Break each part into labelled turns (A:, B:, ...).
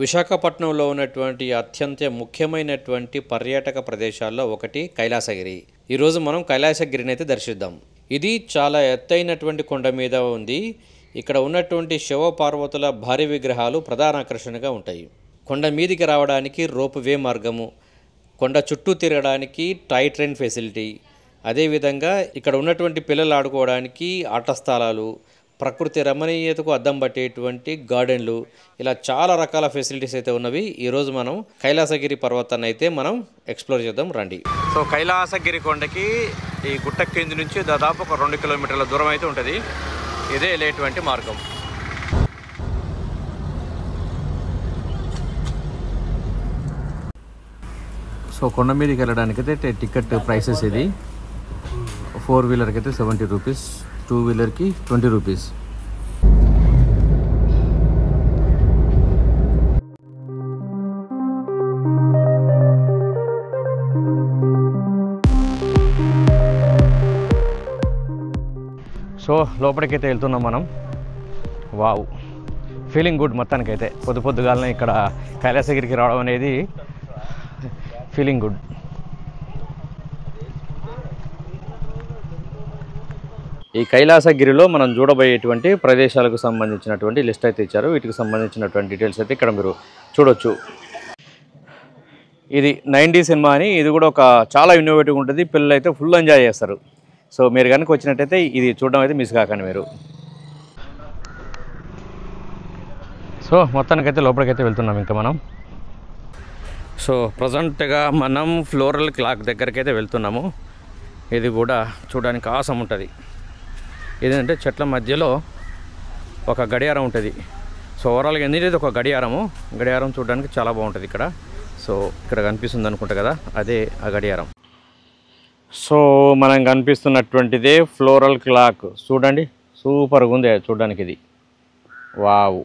A: విశాఖపట్నంలో ఉన్నటువంటి అత్యంత ముఖ్యమైనటువంటి పర్యాటక ప్రదేశాల్లో ఒకటి కైలాసగిరి. ఈరోజు మనం కైలాసగిరిని అయితే దర్శిద్దాం. ఇది చాలా ఎత్తైనటువంటి కొండ మీద ఉంది. ఇక్కడ ఉన్నటువంటి శివ పార్వతుల భారీ విగ్రహాలు ప్రధాన ఆకర్షణగా ఉంటాయి. కొండ మీదికి రావడానికి రోప్ వే మార్గము, కొండ చుట్టూ తిరగడానికి టాయ్ ట్రైన్ ఫెసిలిటీ, అదేవిధంగా ఇక్కడ ఉన్నటువంటి పిల్లలు ఆడుకోవడానికి ఆట స్థలాలు, ప్రకృతి రమణీయతకు అద్దం పట్టేటువంటి గార్డెన్లు, ఇలా చాలా రకాల ఫెసిలిటీస్ అయితే ఉన్నవి. ఈరోజు మనం కైలాసగిరి పర్వతాన్ని అయితే మనం ఎక్స్ప్లోర్ చేద్దాం రండి. సో కైలాసగిరి కొండకి ఈ గుట్ట కింది నుంచి దాదాపు ఒక 2 కిలోమీటర్ల దూరం అయితే ఉంటుంది. ఇదే వెళ్ళేటువంటి మార్గం. సో కొండ మీదకి వెళ్ళడానికి అయితే టికెట్ ప్రైసెస్ ఇది. 4 వీలర్కి అయితే 70 రూపీస్, 2 వీలర్కి 20 రూపీస్. సో లోపలికైతే వెళ్తున్నాం మనం. Wow, feeling good. మొత్తానికైతే పొద్దుగాలనే ఇక్కడ కైలాసగిరికి రావడం అనేది ఫీలింగ్ గుడ్. ఈ కైలాసగిరిలో మనం చూడబోయేటువంటి ప్రదేశాలకు సంబంధించినటువంటి లిస్ట్ అయితే ఇచ్చారు. వీటికి సంబంధించినటువంటి డీటెయిల్స్ అయితే ఇక్కడ మీరు చూడొచ్చు. ఇది 90 సినిమా అని, ఇది కూడా ఒక చాలా ఇన్నోవేటివ్ ఉంటుంది. పిల్లలు అయితే ఫుల్ ఎంజాయ్ చేస్తారు. సో మీరు కనుక వచ్చినట్టయితే ఇది చూడడం అయితే మిస్ కాకండి మీరు. సో మొత్తానికైతే లోపలికైతే వెళ్తున్నాం ఇంకా మనం. సో ప్రజెంట్గా మనం ఫ్లోరల్ క్లాక్ దగ్గరికి అయితే వెళ్తున్నాము. ఇది కూడా చూడడానికి ఆసం ఉంటుంది. ఏదంటే చెట్ల మధ్యలో ఒక గడియారం ఉంటుంది. సో ఓవరాల్గా ఎందుకంటే ఒక గడియారం చూడడానికి చాలా బాగుంటుంది ఇక్కడ. సో ఇక్కడ కనిపిస్తుంది అనుకుంటా కదా, అదే ఆ గడియారం. సో మనం కనిపిస్తున్నటువంటిదే ఫ్లోరల్ క్లాక్. చూడండి, సూపర్గా ఉంది చూడడానికి ఇది. వావ్.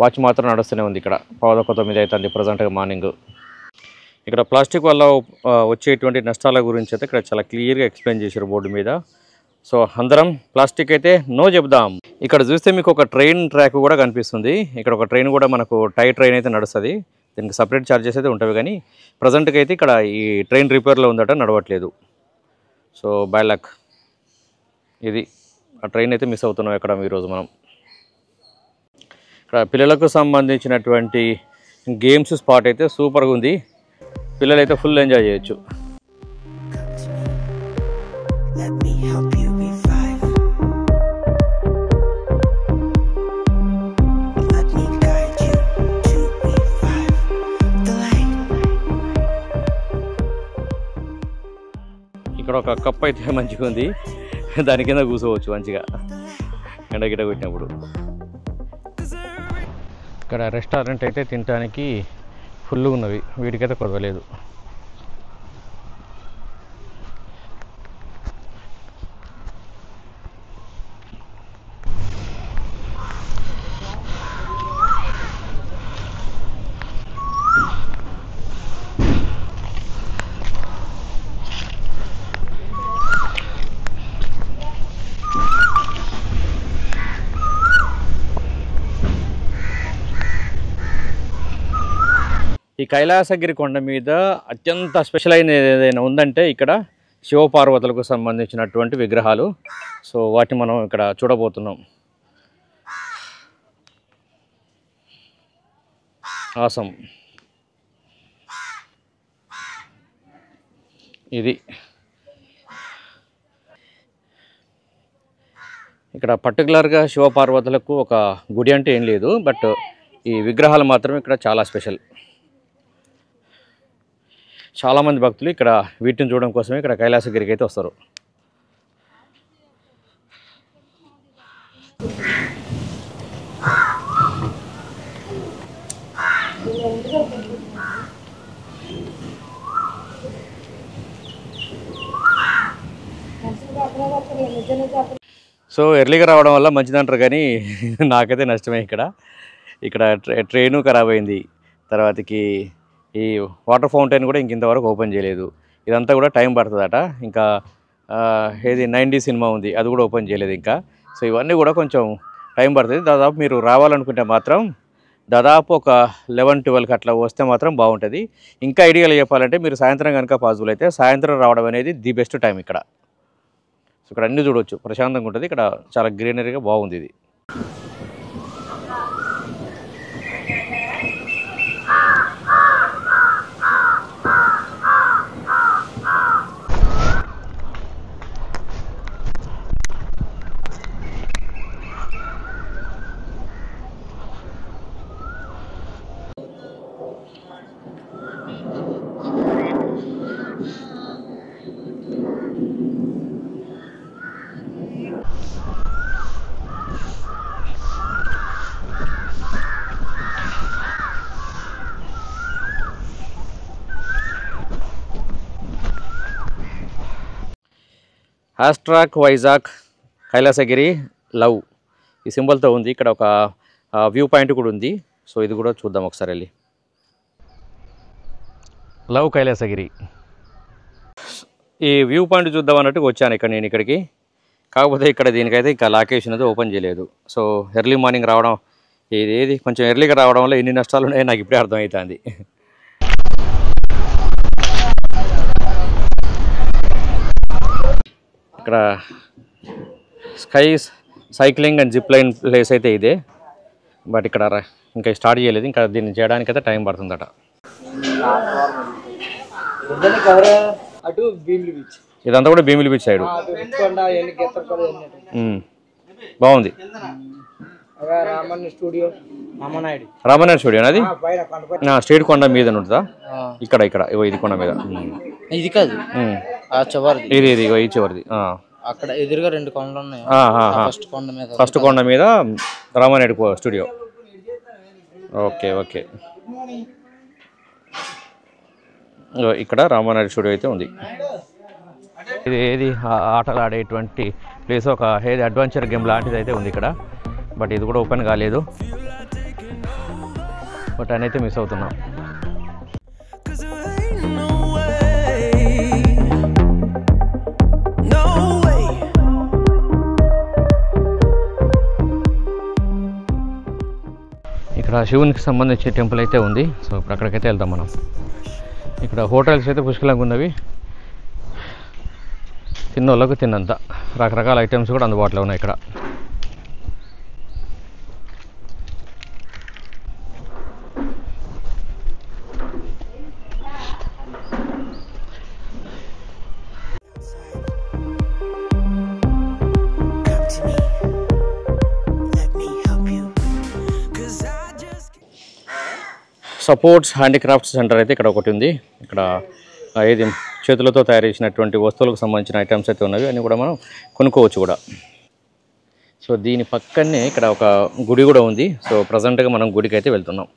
A: వాచ్ మాత్రం నడుస్తూనే ఉంది. ఇక్కడ 9:15 అవుతుంది ప్రజెంట్గా మార్నింగ్. ఇక్కడ ప్లాస్టిక్ వల్ల వచ్చేటువంటి నష్టాల గురించి అయితే ఇక్కడ చాలా క్లియర్గా ఎక్స్ప్లెయిన్ చేశారు బోర్డు మీద. సో అందరం ప్లాస్టిక్ అయితే నో చెప్దాం. ఇక్కడ చూస్తే మీకు ఒక ట్రైన్ ట్రాక్ కూడా కనిపిస్తుంది. ఇక్కడ ఒక ట్రైన్ కూడా మనకు టాయ్ ట్రైన్ అయితే నడుస్తుంది. దీనికి సపరేట్ ఛార్జెస్ అయితే ఉంటాయి, కానీ ప్రజెంట్గా అయితే ఇక్కడ ఈ ట్రైన్ రిపేర్లో ఉందట, నడవట్లేదు. So by luck. ఇది ఆ ట్రైన్ అయితే మిస్ అవుతున్నాం ఇక్కడ ఈరోజు మనం. ఇక్కడ పిల్లలకు సంబంధించినటువంటి గేమ్స్ స్పాట్ అయితే సూపర్గా ఉంది. పిల్లలు అయితే ఫుల్ ఎంజాయ్ చేయొచ్చు. ఇక్కడ ఒక కప్ అయితే మంచిగా ఉంది, దాని కింద కూర్చోవచ్చు మంచిగా ఎండగిట కొట్టినప్పుడు. ఇక్కడ రెస్టారెంట్ అయితే తినడానికి ఫుల్గా ఉన్నవి, వీటికైతే కొదవలేదు. ఈ కైలాసగిరి కొండ మీద అత్యంత స్పెషల్ అయిన ఏదైనా ఉందంటే ఇక్కడ శివపార్వతులకు సంబంధించినటువంటి విగ్రహాలు. సో వాటిని మనం ఇక్కడ చూడబోతున్నాం. ఆసం. ఇది ఇక్కడ పర్టికులర్గా శివపార్వతులకు ఒక గుడి అంటే ఏం లేదు, బట్ ఈ విగ్రహాలు మాత్రం ఇక్కడ చాలా స్పెషల్. చాలామంది భక్తులు ఇక్కడ వీటిని చూడడం కోసమే ఇక్కడ కైలాసగిరికి అయితే వస్తారు. సో ఎర్లీగా రావడం వల్ల మంచిదంటారు, కానీ నాకైతే నష్టమే. ఇక్కడ ట్రైను ఖరాబ్ అయింది. తర్వాతకి ఈ వాటర్ ఫౌంటైన్ కూడా ఇంతవరకు ఓపెన్ చేయలేదు. ఇదంతా కూడా టైం పడుతుందట. ఇంకా ఏది 90 సినిమా ఉంది, అది కూడా ఓపెన్ చేయలేదు ఇంకా. సో ఇవన్నీ కూడా కొంచెం టైం పడుతుంది. దాదాపు మీరు రావాలనుకుంటే మాత్రం దాదాపు ఒక 11-12కి అట్లా వస్తే మాత్రం బాగుంటుంది. ఇంకా ఐడియాలు చెప్పాలంటే మీరు సాయంత్రం కనుక పాసిబుల్ అయితే సాయంత్రం రావడం అనేది ది బెస్ట్ టైం ఇక్కడ. సో ఇక్కడ అన్నీ చూడవచ్చు, ప్రశాంతంగా ఉంటుంది. ఇక్కడ చాలా గ్రీనరీగా బాగుంది ఇది. హాస్ట్రాక్ వైజాగ్ కైలాసగిరి లవ్ ఈ సింబల్తో ఉంది. ఇక్కడ ఒక వ్యూ పాయింట్ కూడా ఉంది. సో ఇది కూడా చూద్దాం ఒకసారి వెళ్ళి. లవ్ కైలాసగిరి ఈ వ్యూ పాయింట్ చూద్దాం అన్నట్టు వచ్చాను ఇక్కడ నేను ఇక్కడికి. కాకపోతే ఇక్కడ దీనికైతే ఇంకా లొకేషన్ అయితే ఓపెన్ చేయలేదు. సో ఎర్లీ మార్నింగ్ రావడం, ఏది కొంచెం ఎర్లీగా రావడం వల్ల ఎన్ని నష్టాలు ఉన్నాయో నాకు ఇప్పుడే అర్థమవుతుంది. ఇక్కడ sky cycling and zip line place అయితే ఇదే. బట్ ఇక్కడ ఇంకా స్టార్ట్ చేయలేదు, ఇంకా దీన్ని చేయడానికి అయితే టైం పడుతుందట. ఇదంతా కూడా భీమిలి బీచ్ సైడ్ బాగుంది. రామనాయుడు స్టూడియో అది స్ట్రీట్ కొండ మీద ఉంటుందా? ఇక్కడ ఇది కొండ మీద,
B: ఇది కాదు
A: ఇది ఈ చివరిది.
B: అక్కడ ఎదురుగా 2 కొండలు ఉన్నాయి.
A: ఫస్ట్ కొండ మీద రామనాయుడు స్టూడియో. ఓకే ఇక్కడ రామనాయుడు స్టూడియో అయితే ఉంది. ఇది ఏది ఆటలు ఆడేటువంటి ప్లేస్, ఒక ఏది అడ్వెంచర్ గేమ్ లాంటిది అయితే ఉంది ఇక్కడ. బట్ ఇది కూడా ఓపెన్ కాలేదు. బట్ అయితే మిస్ అవుతున్నాం. ఇక్కడ శివునికి సంబంధించిన టెంపుల్ అయితే ఉంది. సో ఇప్పుడు అక్కడికైతే వెళ్తాం మనం. ఇక్కడ హోటల్స్ అయితే పుష్కలంగా ఉన్నవి, తిన్నోళ్ళకు తిన్నంత రకరకాల ఐటమ్స్ కూడా అందుబాటులో ఉన్నాయి ఇక్కడ. సపోర్ట్స్ హ్యాండీక్రాఫ్ట్స్ సెంటర్ అయితే ఇక్కడ ఒకటి ఉంది. ఇక్కడ ఏది చేతులతో తయారు చేసినటువంటి వస్తువులకు సంబంధించిన ఐటమ్స్ అయితే ఉన్నవి, అన్నీ కూడా మనం కొనుక్కోవచ్చు కూడా. సో దీని పక్కనే ఇక్కడ ఒక గుడి కూడా ఉంది. సో ప్రజెంట్గా మనం గుడికి అయితే వెళ్తున్నాం.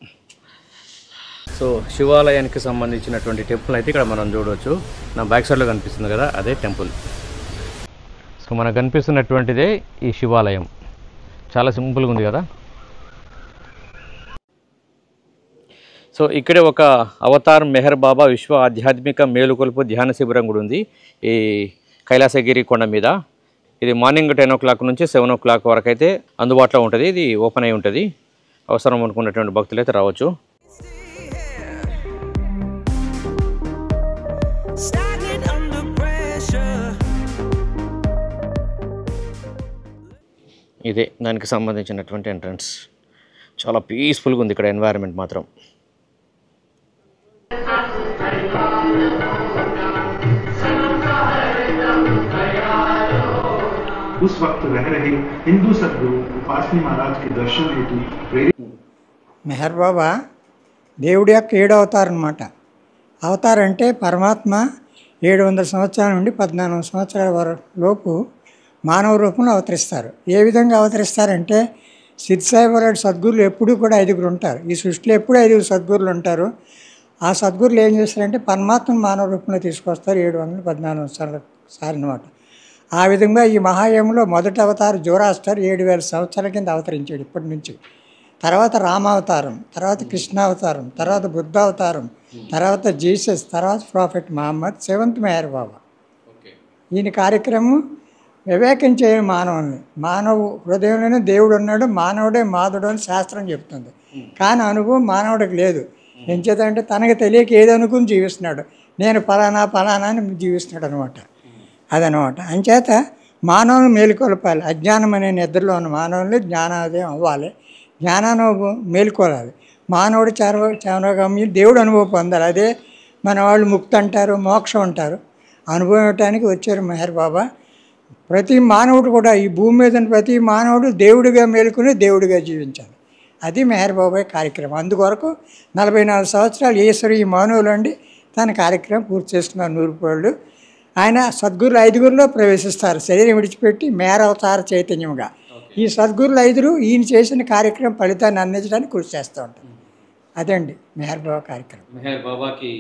A: సో శివాలయానికి సంబంధించినటువంటి టెంపుల్ అయితే ఇక్కడ మనం చూడవచ్చు. నా బ్యాక్ సైడ్లో కనిపిస్తుంది కదా, అదే టెంపుల్. సో మనకు కనిపిస్తున్నటువంటిదే ఈ శివాలయం. చాలా సింపుల్గా ఉంది కదా. సో ఇక్కడే ఒక అవతార్ మెహర్ బాబా విశ్వ ఆధ్యాత్మిక మేలుకొలుపు ధ్యాన శిబిరం కూడా ఉంది ఈ కైలాసగిరి కొండ మీద. ఇది మార్నింగ్ 10 o'clock నుంచి 7 o'clock వరకు అయితే అందుబాటులో ఉంటుంది. ఇది ఓపెన్ అయి ఉంటుంది. అవసరం అనుకున్నటువంటి భక్తులు అయితే రావచ్చు. ఇదే దానికి సంబంధించినటువంటి ఎంట్రన్స్. చాలా పీస్ఫుల్గా ఉంది ఇక్కడ ఎన్వైరన్మెంట్ మాత్రం.
C: उस वक्त रह रहे हिंदू सद्गुरु उपासनी महाराज के दर्शन हेतु प्रेरित
D: మెహర్ బాబా దేవుడి యొక్క 7వ అవతారం అన్నమాట. అవతారం అంటే పరమాత్మ 700 సంవత్సరాల నుండి 1400 సంవత్సరాల లోపు మానవ రూపంలో అవతరిస్తారు. ఏ విధంగా అవతరిస్తారంటే సిద్ధ్ సాయిబాబా సద్గురులు ఎప్పుడూ కూడా 5గురు ఉంటారు. ఈ సృష్టిలో ఎప్పుడూ 5 సద్గురులు ఉంటారు. ఆ సద్గురులు ఏం చేస్తారంటే పరమాత్మను మానవ రూపంలో తీసుకొస్తారు 714 సార్లు అన్నమాట. ఆ విధంగా ఈ మహాయంలో మొదటి అవతారం జోరాస్టర్ 7000 సంవత్సరాల కింద అవతరించాడు ఇప్పటి నుంచి. తర్వాత రామావతారం, తర్వాత కృష్ణావతారం, తర్వాత బుద్ధావతారం, తర్వాత జీసస్, తర్వాత ప్రాఫెట్ మహమ్మద్, సెవెంత్ మెహర్ బాబా. ఈయన కార్యక్రమం వివేకం చేయని మానవుల్ని, మానవు హృదయంలోనే దేవుడు ఉన్నాడు, మానవుడే మాధుడు అని శాస్త్రం చెప్తుంది. కానీ అనుభవం మానవుడికి లేదు. ఎంచేతంటే తనకు తెలియక ఏది అనుకుని జీవిస్తున్నాడు, నేను ఫలానా అని జీవిస్తున్నాడు అనమాట. అదనమాట. అంచేత మానవుని మేలుకొల్పాలి. అజ్ఞానం అనే నిద్రలో ఉన్న మానవుల్ని జ్ఞానోదయం అవ్వాలి, జ్ఞానానుభవం మేలుకోవాలి. మానవుడు చావగమ్యం దేవుడు అనుభవం పొందాలి. అదే మన వాళ్ళు ముక్తి అంటారు, మోక్షం అంటారు. అనుభవం ఇవ్వటానికి వచ్చారు మెహర్ బాబా. ప్రతి మానవుడు కూడా, ఈ భూమి మీద ప్రతి మానవుడు దేవుడిగా మేలుకుని దేవుడిగా జీవించాలి. అది మెహర్ బాబాయ్ కార్యక్రమం. అందుకొరకు 44 సంవత్సరాలు ఈశ్వరు ఈ మానవులు అండి తన కార్యక్రమం పూర్తి చేస్తున్నారు. 100 రూపాయలు. ఆయన సద్గురులు 5గురులో ప్రవేశిస్తారు శరీరం విడిచిపెట్టి మేరవతార చైతన్యంగా. ఈ సద్గురులు 5 ఈయన చేసిన కార్యక్రమం ఫలితాన్ని అందించడానికి కృషి చేస్తూ ఉంటారు. అదండి మెహర్ బాబా కార్యక్రమం.
A: మెహర్ బాబాకి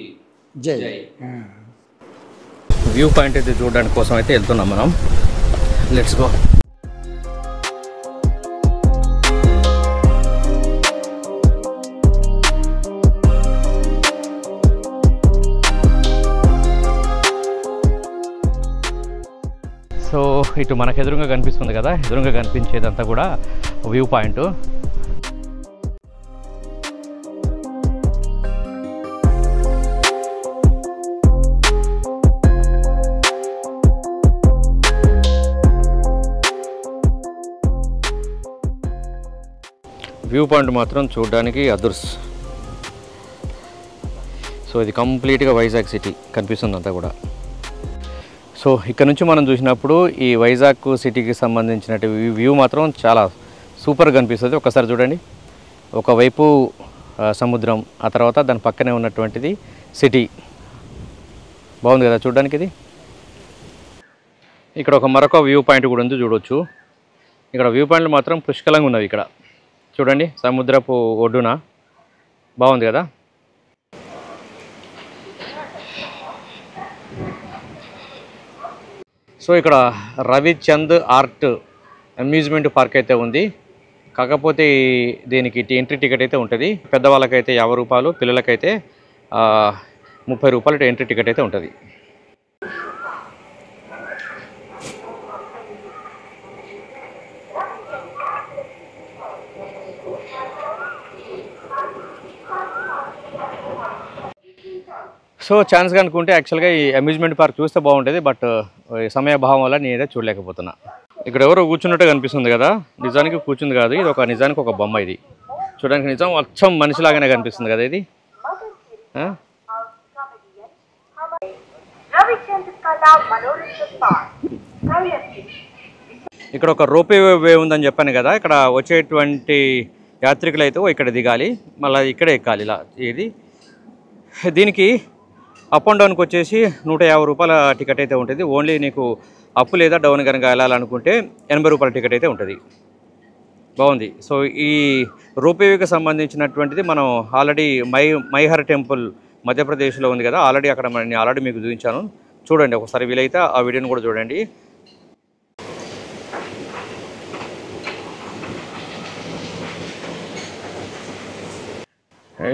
D: జై.
A: వ్యూ పాయింట్ అయితే చూడడానికి కోసం అయితే వెళ్తున్నాం మనం. Let's go. సో ఇటు మనకు ఎదురుగా కనిపిస్తుంది కదా, ఎదురుగా కనిపించేదంతా కూడా వ్యూ పాయింట్. వ్యూ పాయింట్ మాత్రం చూడడానికి అదుర్స్. సో ఇది కంప్లీట్గా వైజాగ్ సిటీ కనిపిస్తుంది అంతా కూడా. సో ఇక్కడ నుంచి మనం చూసినప్పుడు ఈ వైజాగ్ సిటీకి సంబంధించిన వ్యూ మాత్రం చాలా సూపర్గా కనిపిస్తుంది. ఒకసారి చూడండి, ఒకవైపు సముద్రం, ఆ తర్వాత దాని పక్కనే ఉన్నటువంటిది సిటీ. బాగుంది కదా చూడడానికి. ఇది ఇక్కడ మరొక వ్యూ పాయింట్ కూడా ఉంది, చూడవచ్చు. ఇక్కడ వ్యూ పాయింట్లు మాత్రం పుష్కలంగా ఉన్నవి. ఇక్కడ చూడండి, సముద్రపు ఒడ్డున బాగుంది కదా. సో ఇక్కడ రవిచంద్ ఆర్ట్ అమ్యూజ్మెంట్ పార్క్ అయితే ఉంది. కాకపోతే దీనికి ఎంట్రీ టికెట్ అయితే ఉంటుంది. పెద్దవాళ్ళకైతే 50 రూపాయలు, పిల్లలకైతే 30 రూపాయలు ఎంట్రీ టికెట్ అయితే ఉంటుంది. సో ఛాన్స్ కనుకుంటే యాక్చువల్గా ఈ అమ్యూజ్మెంట్ పార్క్ చూస్తే బాగుంటుంది, బట్ సమయభావం వల్ల నేనైతే చూడలేకపోతున్నా. ఇక్కడ ఎవరో కూర్చున్నట్టు కనిపిస్తుంది కదా, నిజానికి కూర్చుంది కాదు, ఇది నిజానికి ఒక బొమ్మ. ఇది చూడడానికి నిజం అచ్చం మనిషిలాగానే కనిపిస్తుంది కదా ఇది. ఇక్కడ ఒక రోపే వే ఉందని చెప్పాను కదా, ఇక్కడ వచ్చేటువంటి యాత్రికులు అయితే ఇక్కడ దిగాలి, మళ్ళీ ఇక్కడే ఎక్కాలి ఇలా. ఇది దీనికి అప్ అండ్ డౌన్కి వచ్చేసి 150 రూపాయల టికెట్ అయితే ఉంటుంది. ఓన్లీ నీకు అప్పు లేదా డౌన్ కనుక వెళ్ళాలనుకుంటే 80 రూపాయల టికెట్ అయితే ఉంటుంది. బాగుంది. సో ఈ రోపేవేకి సంబంధించినటువంటిది మనం ఆల్రెడీ మైహర్ టెంపుల్ మధ్యప్రదేశ్లో ఉంది కదా, అక్కడ నేను ఆల్రెడీ మీకు చూపించాను. చూడండి ఒకసారి, వీలైతే ఆ వీడియోని కూడా చూడండి.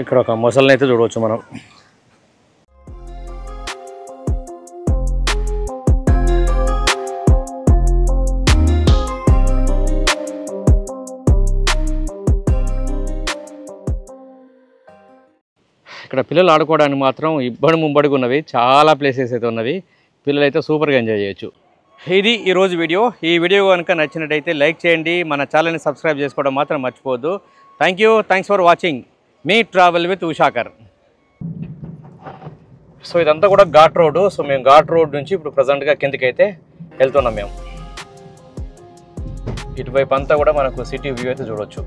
A: ఇక్కడ ఒక మొసలిని అయితే చూడవచ్చు మనం. ఇక్కడ పిల్లలు ఆడుకోవడానికి మాత్రం ఇబ్బడి ముంబడిగా ఉన్నవి, చాలా ప్లేసెస్ అయితే ఉన్నవి. పిల్లలు అయితే సూపర్గా ఎంజాయ్ చేయొచ్చు. ఇది ఈరోజు వీడియో. ఈ వీడియో కనుక నచ్చినట్టయితే లైక్ చేయండి, మన ఛానల్ని సబ్స్క్రైబ్ చేసుకోవడం మాత్రం మర్చిపోవద్దు. Thanks for watching. మీ ట్రావెల్ విత్ ఉషాకర్. సో ఇదంతా కూడా ఘాట్ రోడ్డు. సో మేము ఘాట్ రోడ్ నుంచి ఇప్పుడు ప్రజెంట్గా కిందకి అయితే వెళ్తున్నాం మేము. ఇటువైపు అంతా కూడా మనకు సిటీ వ్యూ అయితే చూడవచ్చు.